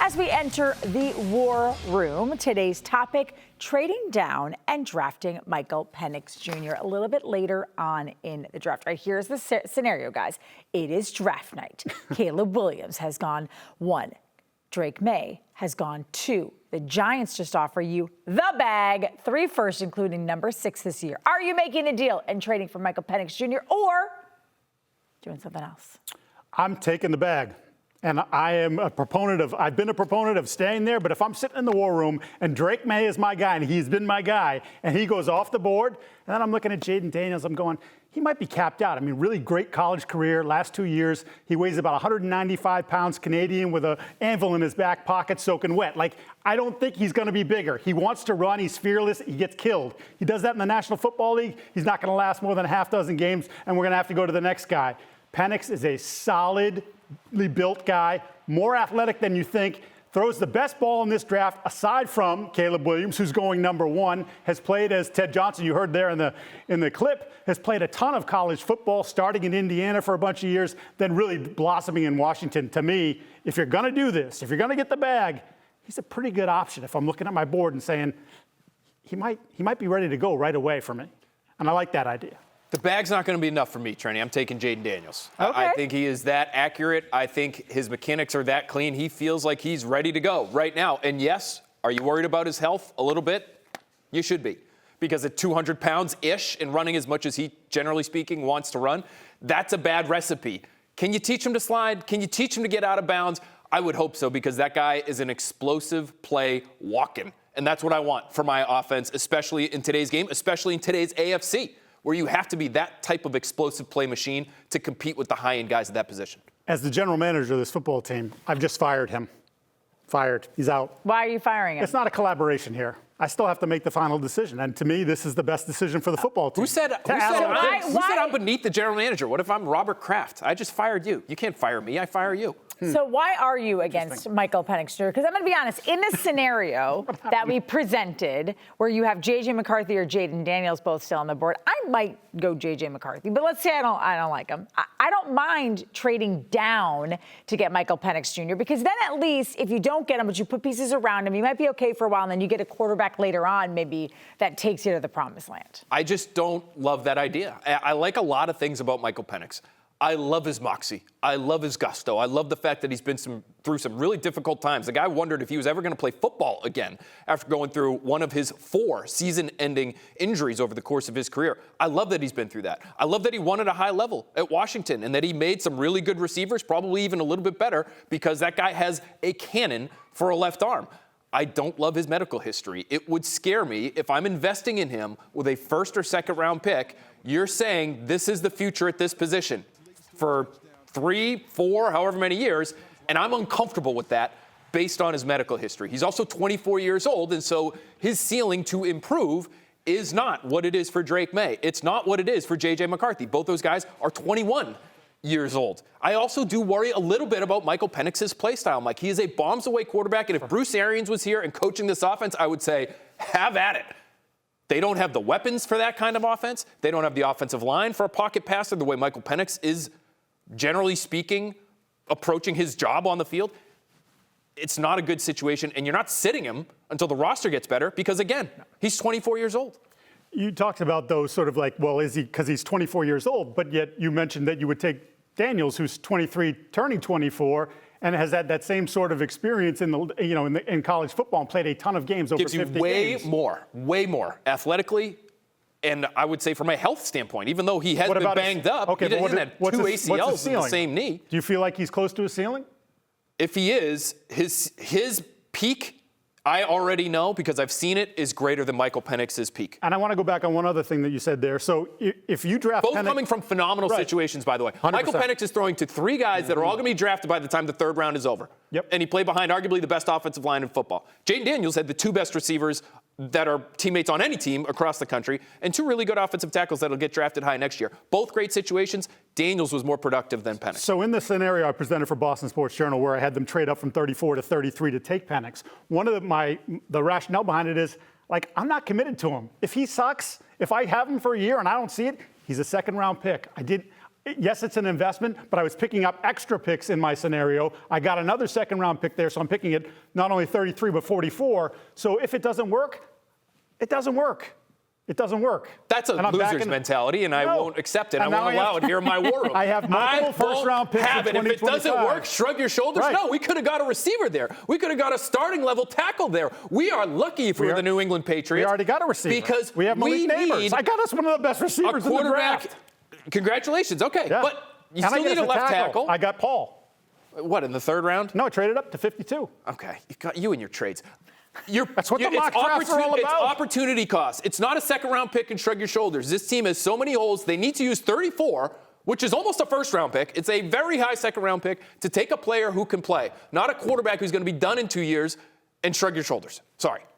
As we enter the war room, today's topic, trading down and drafting Michael Penix Jr. a little bit later on in the draft. Right, here's the scenario, guys. It is draft night. Caleb Williams has gone 1. Drake Maye has gone 2. The Giants just offer you the bag, 3 firsts, including number 6 this year. Are you making a deal and trading for Michael Penix Jr. or doing something else? I'm taking the bag. And I've been a proponent of staying there, but if I'm sitting in the war room and Drake Maye is my guy, and he's been my guy, and he goes off the board, and then I'm looking at Jayden Daniels, I'm going, he might be capped out. I mean, really great college career, last 2 years. He weighs about 195 pounds Canadian with an anvil in his back pocket soaking wet. Like, I don't think he's going to be bigger. He wants to run. He's fearless. He gets killed. He does that in the National Football League. He's not going to last more than a half dozen games, and we're going to have to go to the next guy. Penix is a solidly built guy, more athletic than you think, throws the best ball in this draft aside from Caleb Williams, who's going number 1, has played as Ted Johnson, you heard there in the clip, has played a ton of college football, starting in Indiana for a bunch of years, then really blossoming in Washington. To me, if you're going to do this, if you're going to get the bag, he's a pretty good option if I'm looking at my board and saying he might be ready to go right away for me. And I like that idea. The bag's not going to be enough for me, Trenni. I'm taking Jayden Daniels. Okay. I think he is that accurate. I think his mechanics are that clean. He feels like he's ready to go right now. And yes, are you worried about his health a little bit? You should be. Because at 200 pounds-ish and running as much as he, generally speaking, wants to run, that's a bad recipe. Can you teach him to slide? Can you teach him to get out of bounds? I would hope so, because that guy is an explosive play walking. And that's what I want for my offense, especially in today's game, especially in today's AFC, where you have to be that type of explosive play machine to compete with the high-end guys at that position. As the general manager of this football team, I've just fired him. Fired. He's out. Why are you firing him? It's not a collaboration here. I still have to make the final decision. And to me, this is the best decision for the football team. Who said I'm beneath the general manager? What if I'm Robert Kraft? I just fired you. You can't fire me. I fire you. So why are you against Michael Penix Jr.? Because I'm going to be honest, in this scenario that we presented, where you have J.J. McCarthy or Jayden Daniels both still on the board, I might go J.J. McCarthy. But let's say I don't like him. I don't mind trading down to get Michael Penix Jr. because then at least if you don't get him, but you put pieces around him, you might be okay for a while, and then you get a quarterback later on maybe that takes you to the promised land. I just don't love that idea. I like a lot of things about Michael Penix. I love his moxie. I love his gusto. I love the fact that he's been through some really difficult times. The guy wondered if he was ever going to play football again after going through one of his 4 season-ending injuries over the course of his career. I love that he's been through that. I love that he won at a high level at Washington and that he made some really good receivers, probably even a little bit better, because that guy has a cannon for a left arm. I don't love his medical history. It would scare me if I'm investing in him with a first or second round pick. You're saying this is the future at this position for 3, 4, however many years, and I'm uncomfortable with that based on his medical history. He's also 24 years old, and so his ceiling to improve is not what it is for Drake Maye. It's not what it is for J.J. McCarthy. Both those guys are 21 years old. I also do worry a little bit about Michael Penix's play style, Mike. He is a bombs-away quarterback, and if Bruce Arians was here and coaching this offense, I would say, have at it. They don't have the weapons for that kind of offense. They don't have the offensive line for a pocket passer the way Michael Penix is, generally speaking, approaching his job on the field. It's not a good situation, and you're not sitting him until the roster gets better because, again, he's 24 years old. You talked about those sort of like, well, is he because he's 24 years old, but yet you mentioned that you would take Daniels, who's 23, turning 24, and has had that same sort of experience in college football and played a ton of games over 50 games. Gives you way more athletically. And I would say from a health standpoint, even though he has been banged up, he hasn't had 2 ACLs in the same knee. Do you feel like he's close to his ceiling? If he is, his peak, I already know because I've seen it, is greater than Michael Penix's peak. And I want to go back on one other thing that you said there. So if you draft Both coming from phenomenal situations, by the way. 100%. Michael Penix is throwing to 3 guys that are all going to be drafted by the time the 3rd round is over. Yep. And he played behind arguably the best offensive line in football. Jayden Daniels had the 2 best receivers that are teammates on any team across the country, and 2 really good offensive tackles that'll get drafted high next year. Both great situations. Daniels was more productive than Penix. So in the scenario I presented for Boston Sports Journal, where I had them trade up from 34 to 33 to take Penix, one of the rationale behind it is, like, I'm not committed to him. If he sucks, if I have him for a year and I don't see it, he's a 2nd-round pick. yes, it's an investment, but I was picking up extra picks in my scenario. I got another second-round pick there, so I'm picking it not only 33 but 44. So if it doesn't work, it doesn't work. It doesn't work. That's a loser's mentality, and I won't accept it. I won't allow it here in my war room. I have multiple first-round picks in 2025. If it doesn't work, shrug your shoulders. Right. No, we could have got a receiver there. We could have got a starting-level tackle there. We are lucky if we're the New England Patriots. We already got a receiver. Because we have Malik Neighbors. I got us one of the best receivers in the draft. Congratulations. Okay, yeah. but you still need a left tackle. I got Paul. What, in the third round? No, I traded up to 52. Okay, you and your trades. That's what the mock drafts are all about. It's opportunity cost. It's not a second-round pick and shrug your shoulders. This team has so many holes. They need to use 34, which is almost a first-round pick. It's a very high second-round pick to take a player who can play, not a quarterback who's going to be done in 2 years and shrug your shoulders. Sorry.